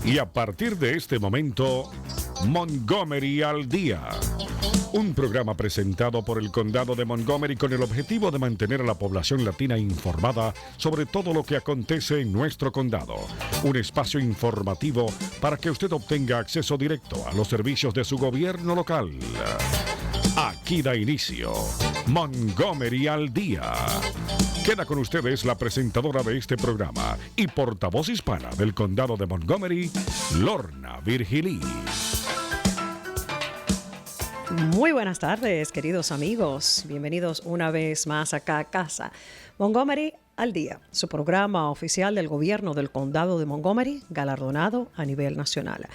Y a partir de este momento, Montgomery al Día. Un programa presentado por el Condado de Montgomery con el objetivo de mantener a la población latina informada sobre todo lo que acontece en nuestro condado. Un espacio informativo para que usted obtenga acceso directo a los servicios de su gobierno local. Aquí da inicio Montgomery al Día. Queda con ustedes la presentadora de este programa y portavoz hispana del condado de Montgomery, Lorna Virgilí. Muy buenas tardes, queridos amigos. Bienvenidos una vez más acá a casa. Montgomery al Día, su programa oficial del gobierno del condado de Montgomery, galardonado a nivel nacional.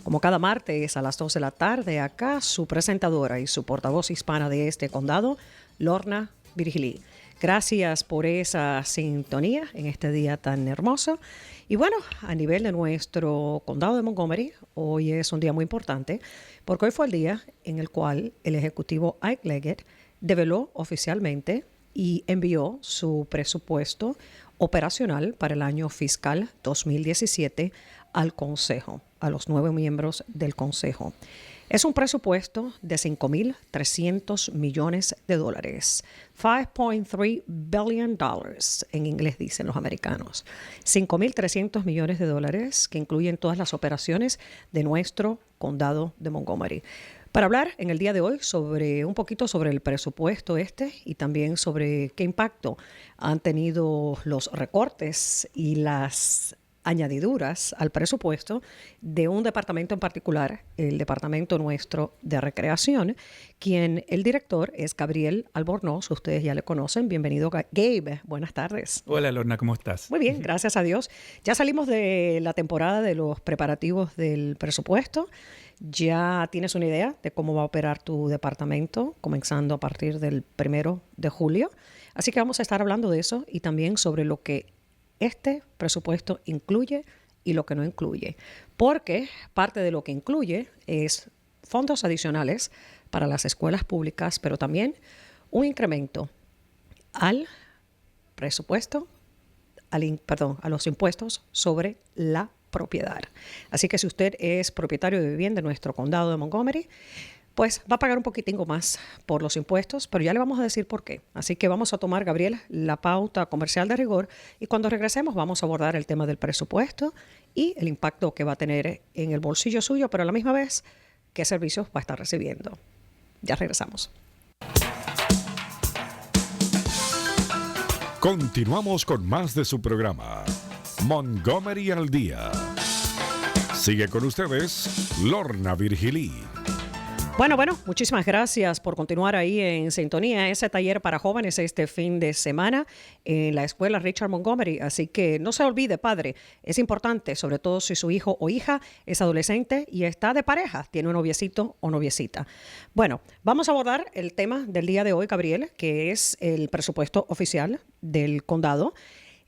Como cada martes a las 2 de la tarde, acá su presentadora y su portavoz hispana de este condado, Lorna Virgilí. Gracias por esa sintonía en este día tan hermoso. Y bueno, a nivel de nuestro condado de Montgomery, hoy es un día muy importante porque hoy fue el día en el cual el ejecutivo Ike Leggett develó oficialmente y envió su presupuesto operacional para el año fiscal 2017 al Consejo, a los 9 miembros del Consejo. Es un presupuesto de $5,300 millones. $5.3 billion, en inglés dicen los americanos. $5,300 millones que incluyen todas las operaciones de nuestro condado de Montgomery. Para hablar en el día de hoy sobre un poquito sobre el presupuesto y también sobre qué impacto han tenido los recortes y las añadiduras al presupuesto de un departamento en particular, el departamento nuestro de recreación, quien el director es Gabriel Albornoz, ustedes ya le conocen. Bienvenido, Gabe. Buenas tardes. Hola, Lorna, ¿cómo estás? Muy bien, gracias a Dios. Ya salimos de la temporada de los preparativos del presupuesto. Ya tienes una idea de cómo va a operar tu departamento, comenzando a partir del 1 de julio. Así que vamos a estar hablando de eso y también sobre lo que este presupuesto incluye y lo que no incluye, porque parte de lo que incluye es fondos adicionales para las escuelas públicas, pero también un incremento al presupuesto, a los impuestos sobre la propiedad. Así que si usted es propietario de vivienda en nuestro condado de Montgomery, pues va a pagar un poquitín más por los impuestos, pero ya le vamos a decir por qué. Así que vamos a tomar, Gabriel, la pauta comercial de rigor y cuando regresemos vamos a abordar el tema del presupuesto y el impacto que va a tener en el bolsillo suyo, pero a la misma vez, qué servicios va a estar recibiendo. Ya regresamos. Continuamos con más de su programa, Montgomery al Día. Sigue con ustedes, Lorna Virgilí. Bueno, muchísimas gracias por continuar ahí en sintonía. Ese taller para jóvenes este fin de semana en la escuela Richard Montgomery. Así que no se olvide, padre, es importante, sobre todo si su hijo o hija es adolescente y está de pareja, tiene un noviecito o noviecita. Bueno, vamos a abordar el tema del día de hoy, Gabriel, que es el presupuesto oficial del condado.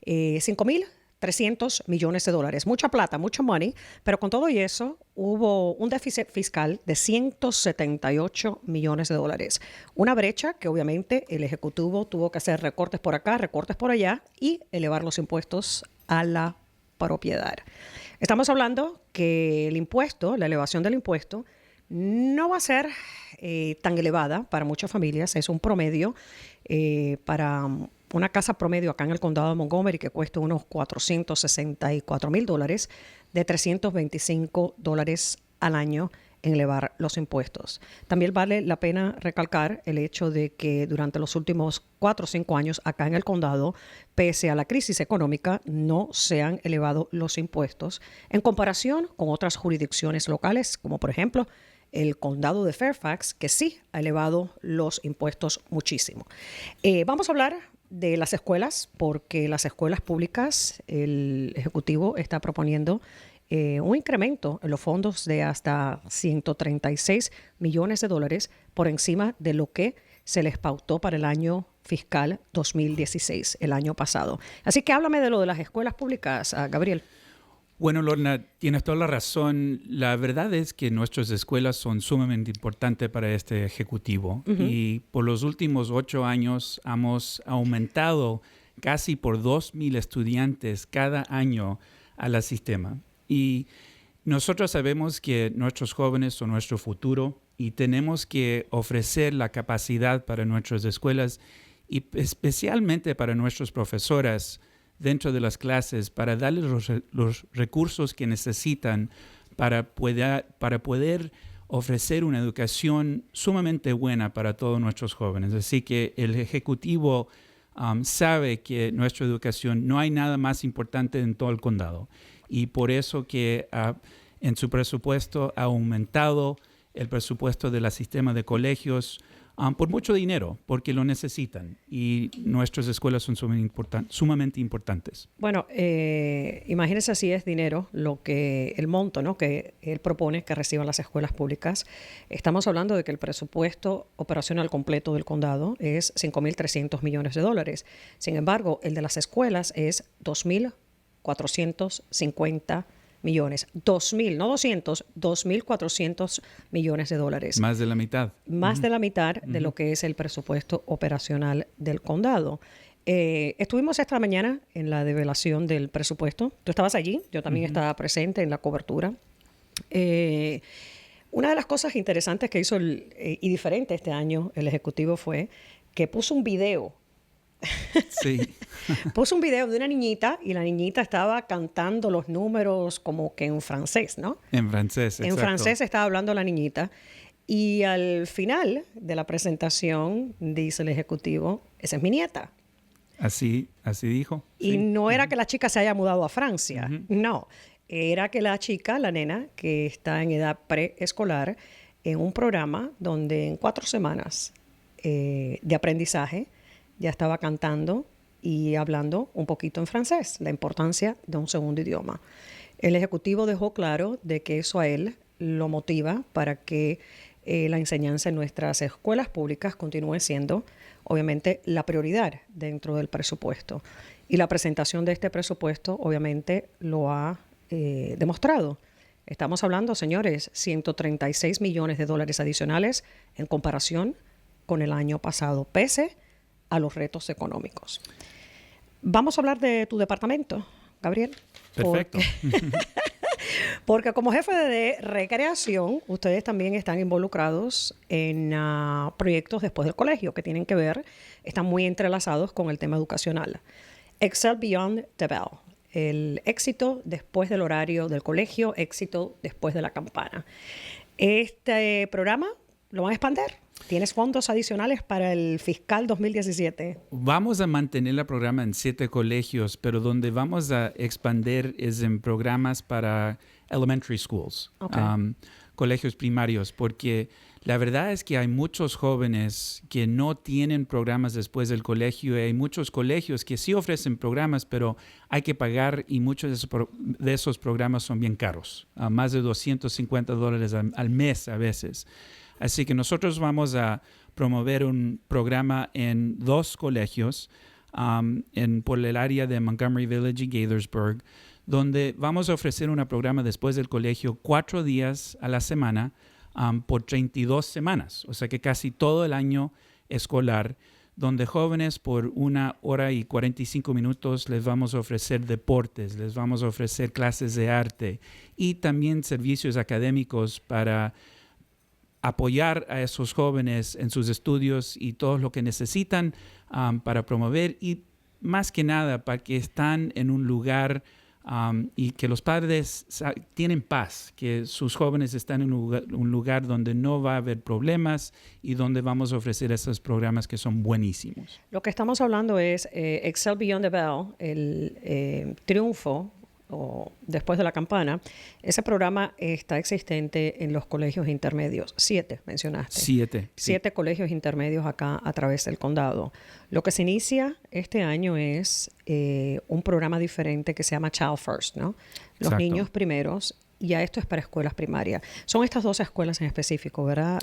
$5,300 millones. Mucha plata, mucho money, pero con todo y eso hubo un déficit fiscal de $178 millones. Una brecha que obviamente el Ejecutivo tuvo que hacer recortes por acá, recortes por allá y elevar los impuestos a la propiedad. Estamos hablando que el impuesto, la elevación del impuesto, no va a ser tan elevada para muchas familias. Es un promedio para una casa promedio acá en el condado de Montgomery que cuesta unos $464,000, de $325 al año en elevar los impuestos. También vale la pena recalcar el hecho de que durante los últimos 4 o 5 años acá en el condado, pese a la crisis económica, no se han elevado los impuestos en comparación con otras jurisdicciones locales, como por ejemplo el condado de Fairfax, que sí ha elevado los impuestos muchísimo. Vamos a hablar de las escuelas, porque las escuelas públicas, el Ejecutivo está proponiendo un incremento en los fondos de hasta $136 millones por encima de lo que se les pautó para el año fiscal 2016, el año pasado. Así que háblame de lo de las escuelas públicas, Gabriel. Bueno, Lorna, tienes toda la razón. La verdad es que nuestras escuelas son sumamente importantes para este ejecutivo. Y por los últimos 8 años hemos aumentado casi por 2,000 estudiantes cada año al sistema. Y Nosotros sabemos que nuestros jóvenes son nuestro futuro y tenemos que ofrecer la capacidad para nuestras escuelas y especialmente para nuestras profesoras dentro de las clases para darles los recursos que necesitan para poder ofrecer una educación sumamente buena para todos nuestros jóvenes. Así que el Ejecutivo sabe que nuestra educación no hay nada más importante en todo el condado. Y por eso que en su presupuesto ha aumentado el presupuesto del sistema de colegios por mucho dinero, porque lo necesitan. Y nuestras escuelas son sumamente importantes. Bueno, imagínense si es dinero el monto, ¿no?, que él propone que reciban las escuelas públicas. Estamos hablando de que el presupuesto operacional completo del condado es $5,300 millones. Sin embargo, el de las escuelas es $2,450 millones. 2,000, no 200, $2,400 millones. Más de la mitad. Más de la mitad de lo que es el presupuesto operacional del condado. Estuvimos esta mañana en la develación del presupuesto. Tú estabas allí, yo también estaba presente en la cobertura. Una de las cosas interesantes que hizo y diferente este año el Ejecutivo fue que puso un video. Sí. Puso un video de una niñita y la niñita estaba cantando los números como que en francés, ¿no? En francés, exacto. En francés estaba hablando la niñita. Y al final de la presentación dice el Ejecutivo, esa es mi nieta. Así dijo. Y sí. no era que la chica se haya mudado a Francia, no. Era que la chica, la nena, que está en edad preescolar, en un programa donde en 4 semanas de aprendizaje ya estaba cantando y hablando un poquito en francés, la importancia de un segundo idioma. El Ejecutivo dejó claro de que eso a él lo motiva para que la enseñanza en nuestras escuelas públicas continúe siendo, obviamente, la prioridad dentro del presupuesto. Y la presentación de este presupuesto, obviamente, lo ha demostrado. Estamos hablando, señores, $136 millones adicionales en comparación con el año pasado, pese a los retos económicos. Vamos a hablar de tu departamento, Gabriel. Perfecto. Porque como jefe de recreación, ustedes también están involucrados en proyectos después del colegio que tienen que ver, están muy entrelazados con el tema educacional. Excel Beyond the Bell, el éxito después del horario del colegio, éxito después de la campana. Este programa lo van a expandir. ¿Tienes fondos adicionales para el fiscal 2017? Vamos a mantener el programa en 7 colegios, pero donde vamos a expandir es en programas para elementary schools, colegios primarios, porque la verdad es que hay muchos jóvenes que no tienen programas después del colegio y hay muchos colegios que sí ofrecen programas, pero hay que pagar y muchos de esos programas son bien caros, más de $250 al mes a veces. Así que nosotros vamos a promover un programa en 2 colegios por el área de Montgomery Village y Gaithersburg, donde vamos a ofrecer un programa después del colegio 4 días a la semana por 32 semanas, o sea que casi todo el año escolar, donde jóvenes por 1 hora y 45 minutos les vamos a ofrecer deportes, les vamos a ofrecer clases de arte y también servicios académicos para apoyar a esos jóvenes en sus estudios y todo lo que necesitan para promover y más que nada para que están en un lugar y que los padres tienen paz, que sus jóvenes están en un lugar donde no va a haber problemas y donde vamos a ofrecer esos programas que son buenísimos. Lo que estamos hablando es Excel Beyond the Bell, el triunfo o después de la campana. Ese programa está existente en los colegios intermedios. 7, mencionaste. 7. 7 colegios intermedios acá a través del condado. Lo que se inicia este año es un programa diferente que se llama Child First, ¿no? Los Exacto. niños primeros. Ya esto es para escuelas primarias. Son estas 2 escuelas en específico, ¿verdad?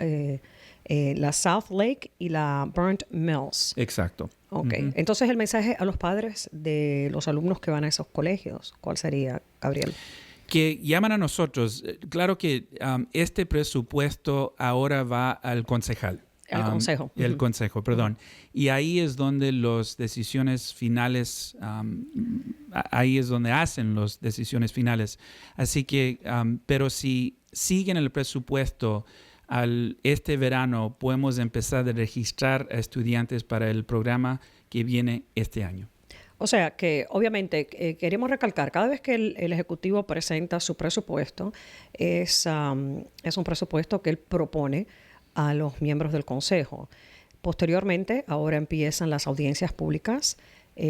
La South Lake y la Burnt Mills. Exacto. Ok. Entonces, el mensaje a los padres de los alumnos que van a esos colegios, ¿cuál sería, Gabriel? Que llaman a nosotros. Claro que este presupuesto ahora va al concejal. El consejo. El consejo, perdón. Y ahí es donde las decisiones finales, ahí es donde hacen las decisiones finales. Así que, pero si siguen el presupuesto, este verano podemos empezar a registrar a estudiantes para el programa que viene este año. O sea que obviamente queremos recalcar, cada vez que el Ejecutivo presenta su presupuesto, es un presupuesto que él propone a los miembros del Consejo. Posteriormente, ahora empiezan las audiencias públicas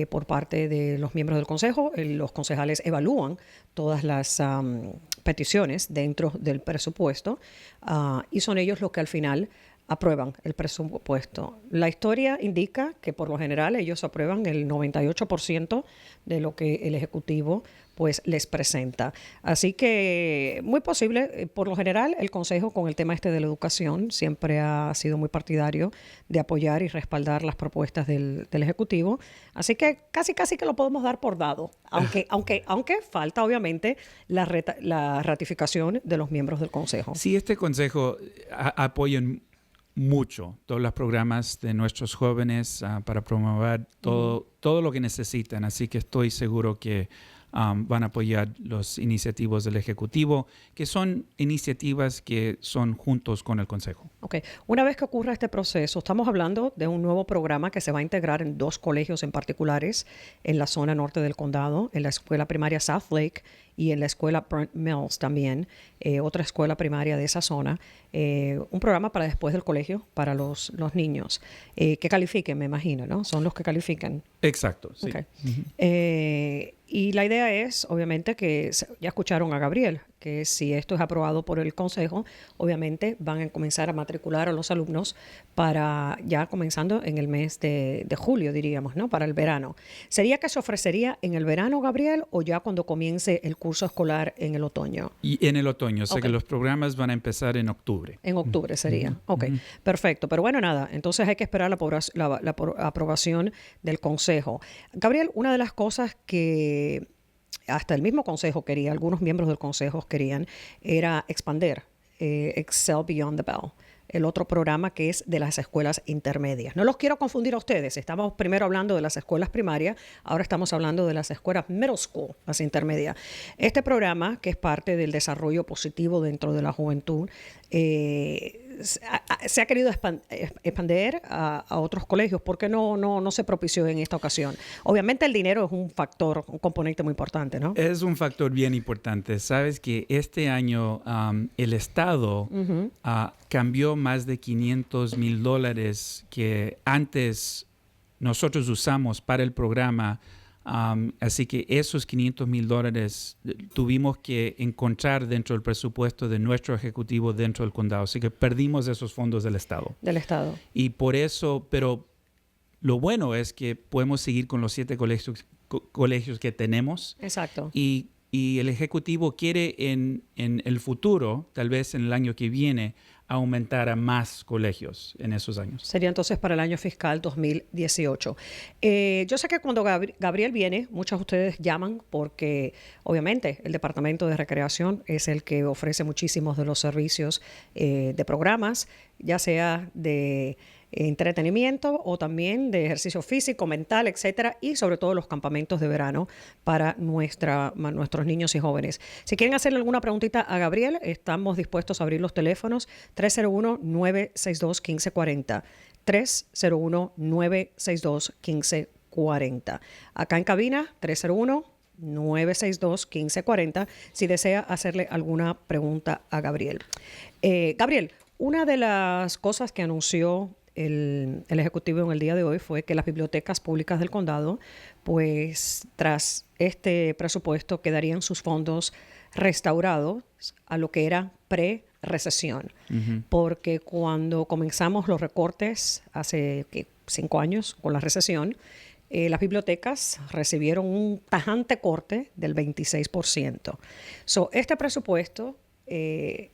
por parte de los miembros del Consejo. Los concejales evalúan todas las peticiones dentro del presupuesto y son ellos los que al final aprueban el presupuesto. La historia indica que por lo general ellos aprueban el 98% de lo que el Ejecutivo pues les presenta. Así que muy posible, por lo general el Consejo con el tema de la educación siempre ha sido muy partidario de apoyar y respaldar las propuestas del Ejecutivo. Así que casi que lo podemos dar por dado, aunque falta obviamente la ratificación de los miembros del Consejo. Sí, este Consejo apoya mucho todos los programas de nuestros jóvenes para promover todo lo que necesitan. Así que estoy seguro que van a apoyar las iniciativas del Ejecutivo, que son iniciativas que son juntos con el Consejo. Ok. Una vez que ocurra este proceso, estamos hablando de un nuevo programa que se va a integrar en 2 colegios en particulares en la zona norte del condado, en la escuela primaria South Lake y en la escuela Burnt Mills también, otra escuela primaria de esa zona, un programa para después del colegio para los niños que califiquen, me imagino, ¿no? Son los que califican. Exacto, sí. Okay. Y la idea es, obviamente, que ya escucharon a Gabriel, que si esto es aprobado por el Consejo, obviamente van a comenzar a matricular a los alumnos para ya comenzando en el mes de julio, diríamos, ¿no? Para el verano. ¿Sería que se ofrecería en el verano, Gabriel, o ya cuando comience el curso escolar en el otoño? Y en el otoño, o sea que los programas van a empezar en octubre. En octubre sería. Ok, perfecto. Pero bueno, nada, entonces hay que esperar la aprobación del Consejo. Gabriel, una de las cosas que hasta el mismo Consejo quería, algunos miembros del Consejo querían, era expander Excel Beyond the Bell, el otro programa que es de las escuelas intermedias. No los quiero confundir a ustedes. Estamos primero hablando de las escuelas primarias, ahora estamos hablando de las escuelas middle school, las intermedias. Este programa, que es parte del desarrollo positivo dentro de la juventud, se ha querido expandir a otros colegios. ¿Por qué no se propició en esta ocasión? Obviamente el dinero es un factor, un componente muy importante, ¿no? Es un factor bien importante. Sabes que este año el Estado cambió más de $500,000 que antes nosotros usamos para el programa. Así que esos $500,000 tuvimos que encontrar dentro del presupuesto de nuestro ejecutivo dentro del condado. Así que perdimos esos fondos del Estado. Del Estado. Y por eso, pero lo bueno es que podemos seguir con los 7 colegios que tenemos. Exacto. Y el ejecutivo quiere en el futuro, tal vez en el año que viene, aumentar a más colegios en esos años. Sería entonces para el año fiscal 2018. Yo sé que cuando Gabriel viene, muchos de ustedes llaman porque obviamente el Departamento de Recreación es el que ofrece muchísimos de los servicios de programas, ya sea de entretenimiento o también de ejercicio físico, mental, etcétera, y sobre todo los campamentos de verano para nuestros niños y jóvenes. Si quieren hacerle alguna preguntita a Gabriel, estamos dispuestos a abrir los teléfonos 301-962-1540. 301-962-1540. Acá en cabina, 301-962-1540, si desea hacerle alguna pregunta a Gabriel. Gabriel, una de las cosas que anunció el Ejecutivo en el día de hoy fue que las bibliotecas públicas del condado, pues tras este presupuesto, quedarían sus fondos restaurados a lo que era pre-recesión. Porque cuando comenzamos los recortes hace 5 años con la recesión, las bibliotecas recibieron un tajante corte del 26%. Este presupuesto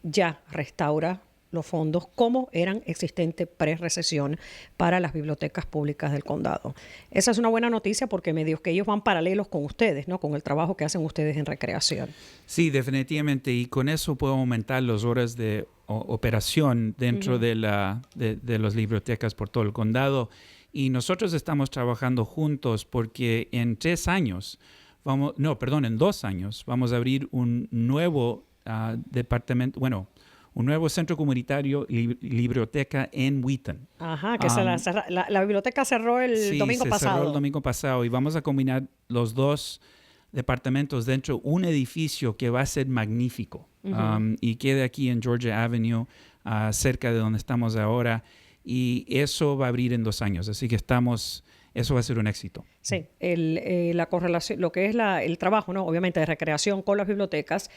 ya restaura los fondos como eran existentes pre-recesión para las bibliotecas públicas del condado. Esa es una buena noticia porque medios que ellos van paralelos con ustedes, ¿no? Con el trabajo que hacen ustedes en recreación. Sí, definitivamente. Y con eso puedo aumentar las horas de operación dentro de las bibliotecas por todo el condado. Y nosotros estamos trabajando juntos porque en 2 años vamos a abrir un nuevo departamento, un nuevo centro comunitario y biblioteca en Wheaton. Ajá, que la biblioteca cerró el domingo pasado. Cerró el domingo pasado y vamos a combinar los dos departamentos dentro de un edificio que va a ser magnífico y queda aquí en Georgia Avenue, cerca de donde estamos ahora, y eso va a abrir en 2 años, así que eso va a ser un éxito. Sí, la correlación, lo que es el trabajo, ¿no? Obviamente de recreación con las bibliotecas,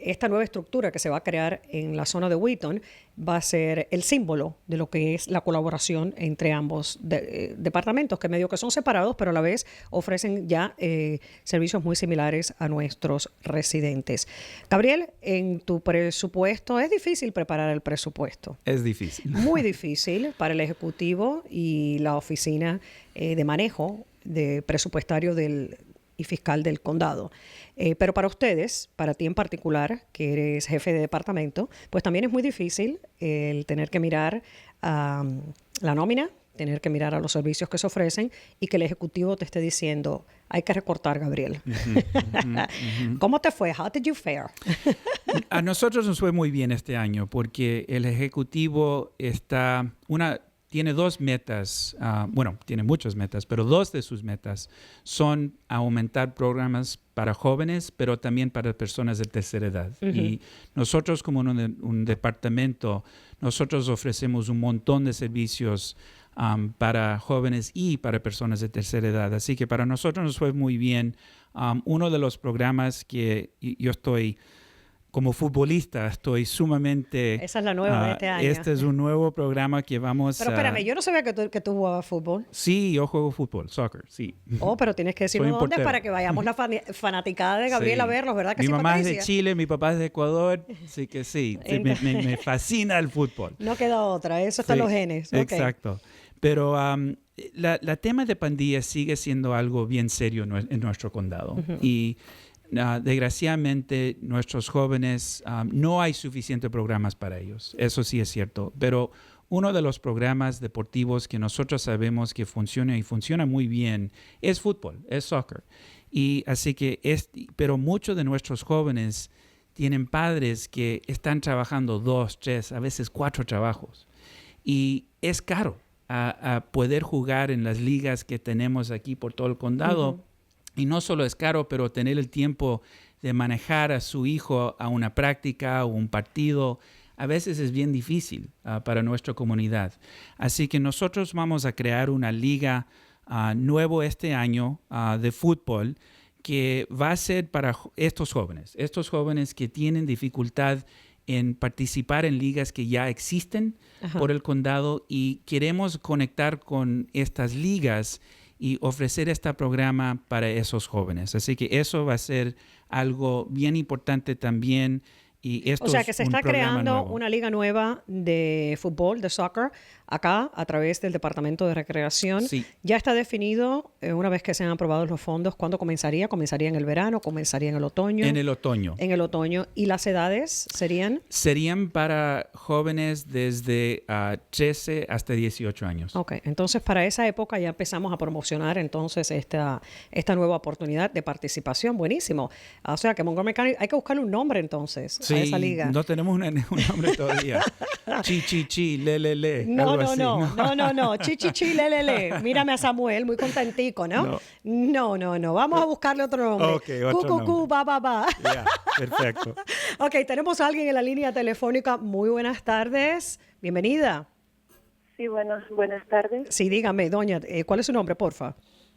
esta nueva estructura que se va a crear en la zona de Wheaton va a ser el símbolo de lo que es la colaboración entre ambos departamentos, que medio que son separados, pero a la vez ofrecen ya servicios muy similares a nuestros residentes. Gabriel, en tu presupuesto, ¿es difícil preparar el presupuesto? Es difícil. Muy difícil para el Ejecutivo y la Oficina de Manejo Presupuestario y Fiscal del Condado. Pero para ustedes, para ti en particular, que eres jefe de departamento, pues también es muy difícil el tener que mirar a la nómina, tener que mirar a los servicios que se ofrecen y que el Ejecutivo te esté diciendo, hay que recortar, Gabriel. ¿Cómo te fue? How did you fare? A nosotros nos fue muy bien este año porque el Ejecutivo tiene 2 metas, tiene muchas metas, pero 2 de sus metas son aumentar programas para jóvenes, pero también para personas de tercera edad. Y nosotros como un departamento, nosotros ofrecemos un montón de servicios para jóvenes y para personas de tercera edad. Así que para nosotros nos fue muy bien. Uno de los programas que yo estoy... Como futbolista estoy sumamente... Esa es la nueva de este año. Este es un nuevo programa que vamos Pero espérame, yo no sabía que tú jugabas fútbol. Sí, yo juego fútbol, soccer, sí. Oh, pero tienes que decirnos dónde para que vayamos la fanaticada de Gabriel a verlos, ¿verdad que mi sí, mamá Patricia? es de Chile, mi papá es de Ecuador, así que sí, me fascina el fútbol. No queda otra, eso está en los genes. Okay. Exacto. Pero la tema de pandillas sigue siendo algo bien serio en nuestro condado. Y... desgraciadamente, nuestros jóvenes, no hay suficientes programas para ellos. Eso sí es cierto. Pero uno de los programas deportivos que nosotros sabemos que funciona y funciona muy bien es fútbol, es soccer. Y así que pero muchos de nuestros jóvenes tienen padres que están trabajando 2, 3, a veces 4 trabajos. Y es caro a poder jugar en las ligas que tenemos aquí por todo el condado. Y no solo es caro, pero tener el tiempo de manejar a su hijo a una práctica o un partido, a veces es bien difícil para nuestra comunidad. Así que nosotros vamos a crear una liga nuevo este año de fútbol que va a ser para estos jóvenes que tienen dificultad en participar en ligas que ya existen por el condado, y queremos conectar con estas ligas y ofrecer este programa para esos jóvenes. Así que eso va a ser algo bien importante también. Y esto o sea, que se está creando nuevo. Una liga nueva de fútbol, de soccer, acá a través del Departamento de Recreación. Sí. Ya está definido, una vez que sean aprobados los fondos, ¿cuándo comenzaría? ¿Comenzaría en el verano? ¿Comenzaría en el otoño? En el otoño. En el otoño. ¿Y las edades serían? Serían para jóvenes desde 13 hasta 18 años. Ok, entonces para esa época ya empezamos a promocionar entonces esta nueva oportunidad de participación. Buenísimo. O sea que Montgomery County, hay que buscarle un nombre entonces a esa liga. No tenemos un nombre todavía. Chi, le. No. Chi, le. Mírame a Samuel, muy contentico, ¿no? No. Vamos a buscarle otro nombre. Okay, otro nombre. Ba. Yeah, perfecto. Ok, tenemos a alguien en la línea telefónica. Muy buenas tardes. Bienvenida. Sí, buenas tardes. Sí, dígame, doña, ¿cuál es su nombre, porfa?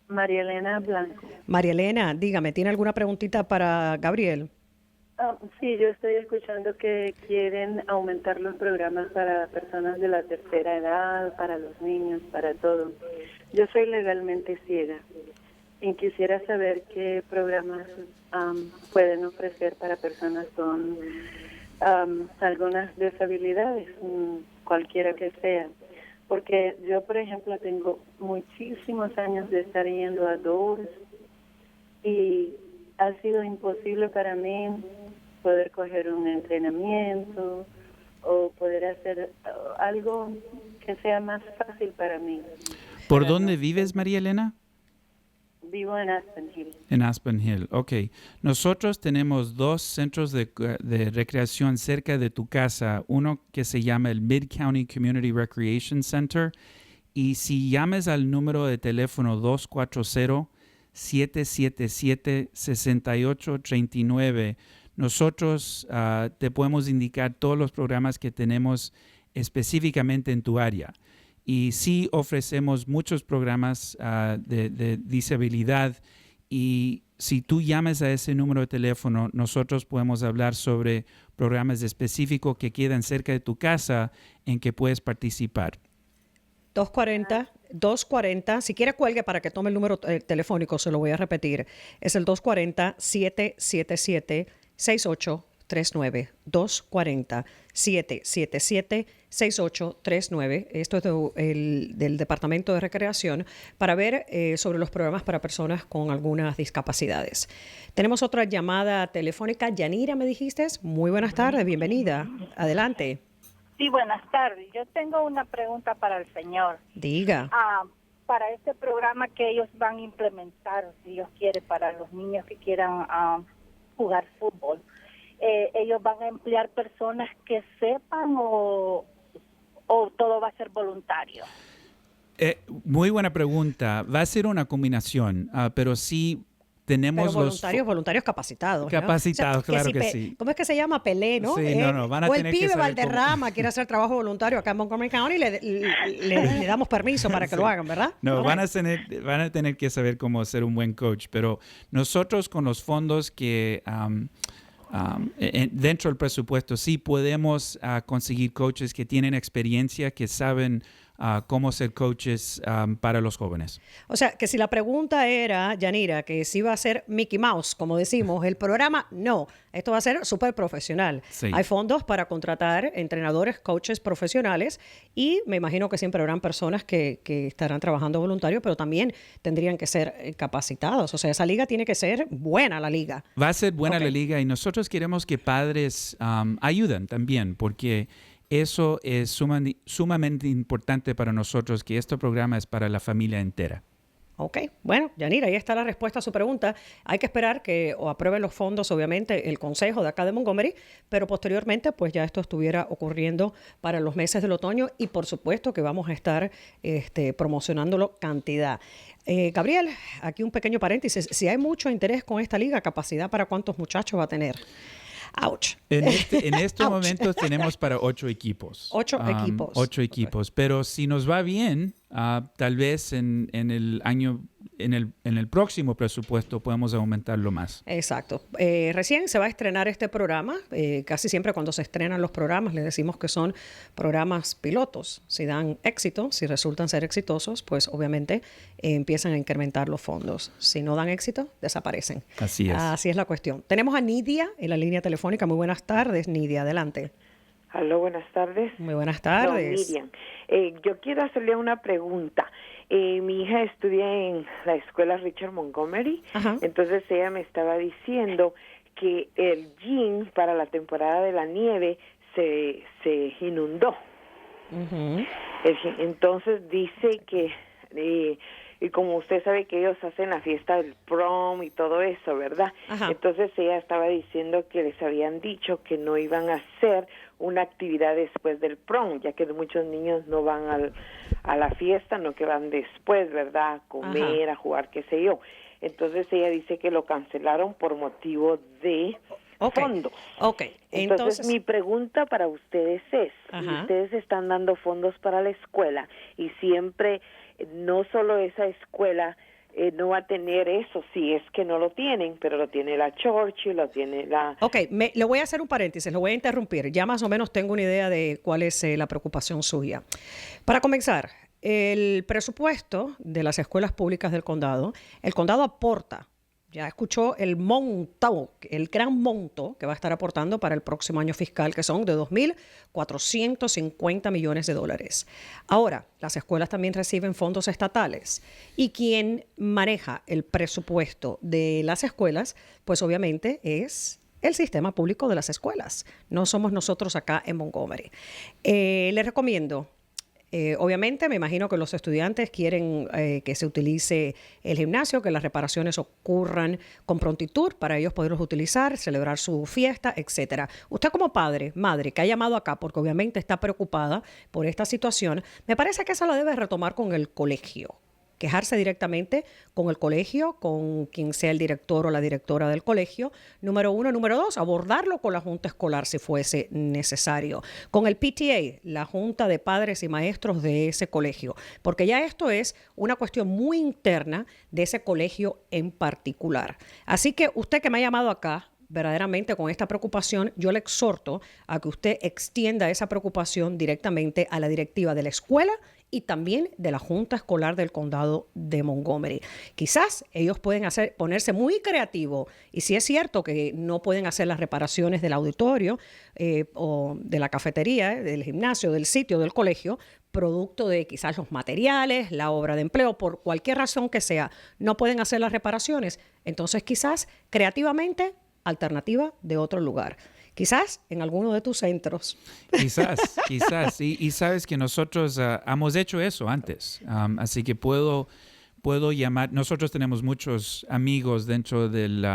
María Elena Blanco. María Elena, dígame, ¿tiene alguna preguntita para Gabriel? Sí, yo estoy escuchando que quieren aumentar los programas para personas de la tercera edad, para los niños, para todo. Yo soy legalmente ciega y quisiera saber qué programas pueden ofrecer para personas con algunas deshabilidades, cualquiera que sea. Porque yo, por ejemplo, tengo muchísimos años de estar yendo a Doors y ha sido imposible para mí poder coger un entrenamiento o poder hacer algo que sea más fácil para mí. ¿Por dónde vives, María Elena? Vivo en Aspen Hill. En Aspen Hill, ok. Nosotros tenemos 2 centros de recreación cerca de tu casa. Uno que se llama el Mid-County Community Recreation Center. Y si llames al número de teléfono 240-777-6839, nosotros te podemos indicar todos los programas que tenemos específicamente en tu área. Y sí ofrecemos muchos programas de disabilidad, y si tú llamas a ese número de teléfono, nosotros podemos hablar sobre programas específicos que quedan cerca de tu casa en que puedes participar. 240, si quiere cuelgue para que tome el número telefónico, se lo voy a repetir. Es el 240-777-6839. 240-777-6839. Esto es del Departamento de Recreación para ver sobre los programas para personas con algunas discapacidades. Tenemos otra llamada telefónica. Yanira, me dijiste. Muy buenas tardes, bienvenida. Adelante. Sí, buenas tardes. Yo tengo una pregunta para el señor. Diga. Para este programa que ellos van a implementar, si Dios quiere, para los niños que quieran jugar fútbol, ¿ellos van a emplear personas que sepan o todo va a ser voluntario? Muy buena pregunta. Va a ser una combinación, pero sí tenemos voluntarios capacitados. Capacitados, ¿no? O sea, claro que sí. ¿Cómo es que se llama? Pelé, ¿no? Sí, no, van a o el tener que pibe saber Valderrama quiere hacer trabajo voluntario acá en Montgomery County, le damos permiso para que lo hagan, ¿verdad? No, van a tener que saber cómo ser un buen coach, pero nosotros con los fondos que dentro del presupuesto sí podemos conseguir coaches que tienen experiencia, que saben cómo ser coaches para los jóvenes. O sea, que si la pregunta era, Yanira, que si iba a ser Mickey Mouse, como decimos, el programa, no. Esto va a ser súper profesional. Sí. Hay fondos para contratar entrenadores, coaches profesionales, y me imagino que siempre habrán personas que estarán trabajando voluntario, pero también tendrían que ser capacitados. O sea, esa liga tiene que ser buena, la liga. Va a ser buena Okay. la liga, y nosotros queremos que padres ayuden también, porque eso es sumamente importante para nosotros, que este programa es para la familia entera. Ok, bueno, Yanira, ahí está la respuesta a su pregunta. Hay que esperar que aprueben los fondos, obviamente, el consejo de acá de Montgomery, pero posteriormente, pues ya esto estuviera ocurriendo para los meses del otoño, y por supuesto que vamos a estar promocionándolo cantidad. Gabriel, aquí un pequeño paréntesis. Si hay mucho interés con esta liga, ¿capacidad para cuántos muchachos va a tener? Ouch. En estos Ouch. momentos tenemos para 8 equipos. 8 equipos. 8 equipos. Pero si nos va bien, tal vez en el año, en el próximo presupuesto podemos aumentarlo más. Exacto. Recién se va a estrenar este programa. Casi siempre cuando se estrenan los programas le decimos que son programas pilotos. Si dan éxito, si resultan ser exitosos, pues obviamente empiezan a incrementar los fondos. Si no dan éxito, desaparecen. Así es. Así es la cuestión. Tenemos a Nidia en la línea telefónica. Muy buenas tardes, Nidia. Adelante. Aló, buenas tardes. Muy buenas tardes. No, Miriam. Yo quiero hacerle una pregunta. Mi hija estudia en la escuela Richard Montgomery. Ajá. Entonces ella me estaba diciendo que el gym para la temporada de la nieve se inundó. Ujú. Entonces dice que, y como usted sabe que ellos hacen la fiesta del prom y todo eso, ¿verdad? Ajá. Entonces ella estaba diciendo que les habían dicho que no iban a hacer una actividad después del prom, ya que muchos niños no van a la fiesta, no que van después, ¿verdad? A comer, a jugar, qué sé yo. Entonces ella dice que lo cancelaron por motivo de fondos. Ok, Entonces mi pregunta para ustedes es, si Ajá. ustedes están dando fondos para la escuela y siempre, no solo esa escuela no va a tener eso, si es que no lo tienen, pero lo tiene la Churchill, lo tiene la... Ok, le voy a hacer un paréntesis, lo voy a interrumpir. Ya más o menos tengo una idea de cuál es la preocupación suya. Para comenzar, el presupuesto de las escuelas públicas del condado, el condado aporta ya escuchó el monto, el gran monto que va a estar aportando para el próximo año fiscal, que son de $2.450 millones. Ahora, las escuelas también reciben fondos estatales y quien maneja el presupuesto de las escuelas, pues obviamente es el sistema público de las escuelas. No somos nosotros acá en Montgomery. Les recomiendo. Obviamente, me imagino que los estudiantes quieren que se utilice el gimnasio, que las reparaciones ocurran con prontitud para ellos poderlos utilizar, celebrar su fiesta, etcétera. Usted como padre, madre, que ha llamado acá porque obviamente está preocupada por esta situación, me parece que esa la debe retomar con el colegio. Quejarse directamente con el colegio, con quien sea el director o la directora del colegio, número 1. Número 2, abordarlo con la junta escolar si fuese necesario. Con el PTA, la junta de padres y maestros de ese colegio, porque ya esto es una cuestión muy interna de ese colegio en particular. Así que usted que me ha llamado acá, verdaderamente con esta preocupación, yo le exhorto a que usted extienda esa preocupación directamente a la directiva de la escuela y también de la Junta Escolar del Condado de Montgomery. Quizás ellos pueden ponerse muy creativos y si es cierto que no pueden hacer las reparaciones del auditorio o de la cafetería, del gimnasio, del sitio, del colegio, producto de quizás los materiales, la obra de empleo, por cualquier razón que sea, no pueden hacer las reparaciones, entonces quizás creativamente alternativa de otro lugar. Quizás en alguno de tus centros. Quizás. Y sabes que nosotros hemos hecho eso antes. Así que puedo llamar. Nosotros tenemos muchos amigos dentro del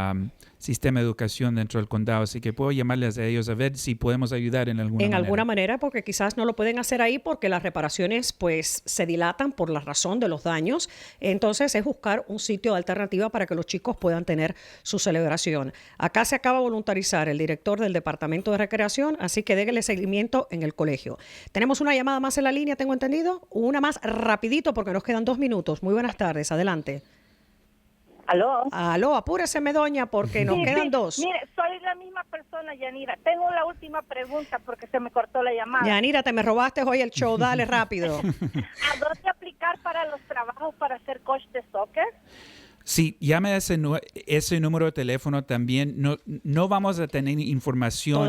sistema de educación dentro del condado, así que puedo llamarles a ellos a ver si podemos ayudar en alguna manera. En alguna manera, porque quizás no lo pueden hacer ahí porque las reparaciones pues se dilatan por la razón de los daños. Entonces es buscar un sitio de alternativa para que los chicos puedan tener su celebración. Acá se acaba de voluntarizar el director del Departamento de Recreación, así que déguele seguimiento en el colegio. Tenemos una llamada más en la línea, tengo entendido. Una más rapidito porque nos quedan 2 minutos. Muy buenas tardes, adelante. Aló, apúreseme, doña, porque nos quedan 2. Mire, soy la misma persona, Yanira. Tengo la última pregunta porque se me cortó la llamada. Yanira, te me robaste hoy el show, dale rápido. ¿A dónde aplicar para los trabajos para ser coach de soccer? Sí, llame a ese número de teléfono también. No vamos a tener información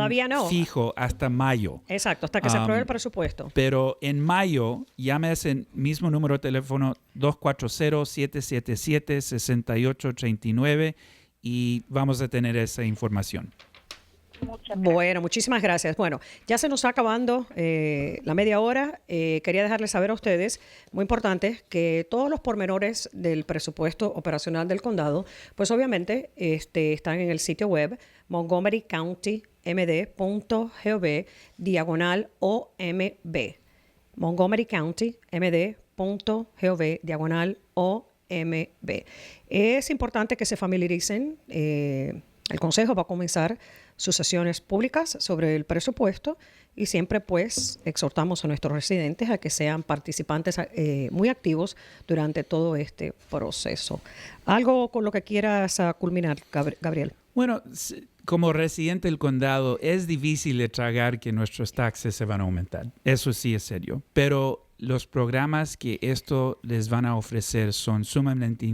fijo hasta mayo. Exacto, hasta que se apruebe el presupuesto. Pero en mayo, llame a ese mismo número de teléfono 240-777-6839 y vamos a tener esa información. Bueno, muchísimas gracias. Bueno, ya se nos está acabando la media hora. Quería dejarles saber a ustedes, muy importante, que todos los pormenores del presupuesto operacional del condado, pues obviamente están en el sitio web montgomerycountymd.gov/OMB. montgomerycountymd.gov/OMB. Es importante que se familiaricen. El Consejo va a comenzar sus sesiones públicas sobre el presupuesto y siempre pues exhortamos a nuestros residentes a que sean participantes muy activos durante todo este proceso. ¿Algo con lo que quieras culminar, Gabriel? Bueno, como residente del condado es difícil de tragar que nuestros taxes se van a aumentar. Eso sí es serio. Pero los programas que esto les van a ofrecer son sumamente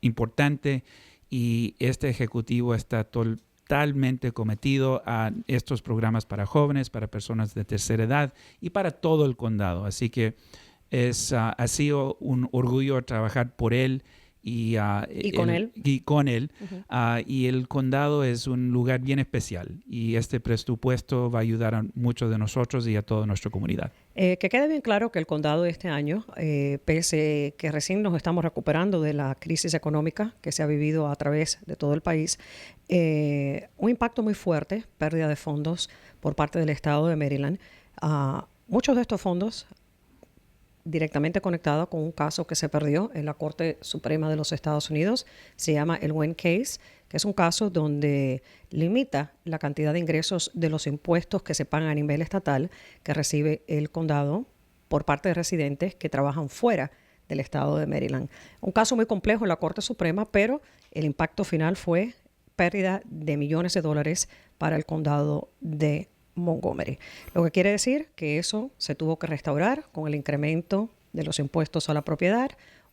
importantes y este ejecutivo está totalmente cometido a estos programas para jóvenes, para personas de tercera edad y para todo el condado. Así que ha sido un orgullo trabajar por él y con él. Uh-huh. Y el condado es un lugar bien especial y este presupuesto va a ayudar a muchos de nosotros y a toda nuestra comunidad. Que quede bien claro que el condado este año, pese que recién nos estamos recuperando de la crisis económica que se ha vivido a través de todo el país, un impacto muy fuerte, pérdida de fondos por parte del estado de Maryland. Muchos de estos fondos directamente conectado con un caso que se perdió en la Corte Suprema de los Estados Unidos. Se llama el Wynn Case, que es un caso donde limita la cantidad de ingresos de los impuestos que se pagan a nivel estatal que recibe el condado por parte de residentes que trabajan fuera del estado de Maryland. Un caso muy complejo en la Corte Suprema, pero el impacto final fue pérdida de millones de dólares para el condado de Montgomery. Lo que quiere decir que eso se tuvo que restaurar con el incremento de los impuestos a la propiedad,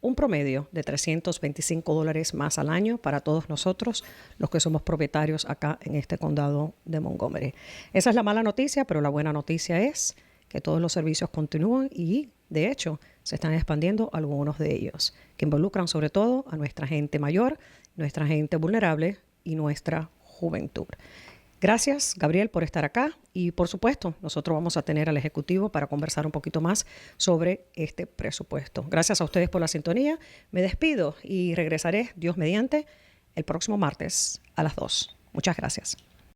un promedio de $325 más al año para todos nosotros, los que somos propietarios acá en este condado de Montgomery. Esa es la mala noticia, pero la buena noticia es que todos los servicios continúan y, de hecho, se están expandiendo algunos de ellos, que involucran sobre todo a nuestra gente mayor, nuestra gente vulnerable y nuestra juventud. Gracias, Gabriel, por estar acá y, por supuesto, nosotros vamos a tener al Ejecutivo para conversar un poquito más sobre este presupuesto. Gracias a ustedes por la sintonía. Me despido y regresaré, Dios mediante, el próximo martes a las 2. Muchas gracias.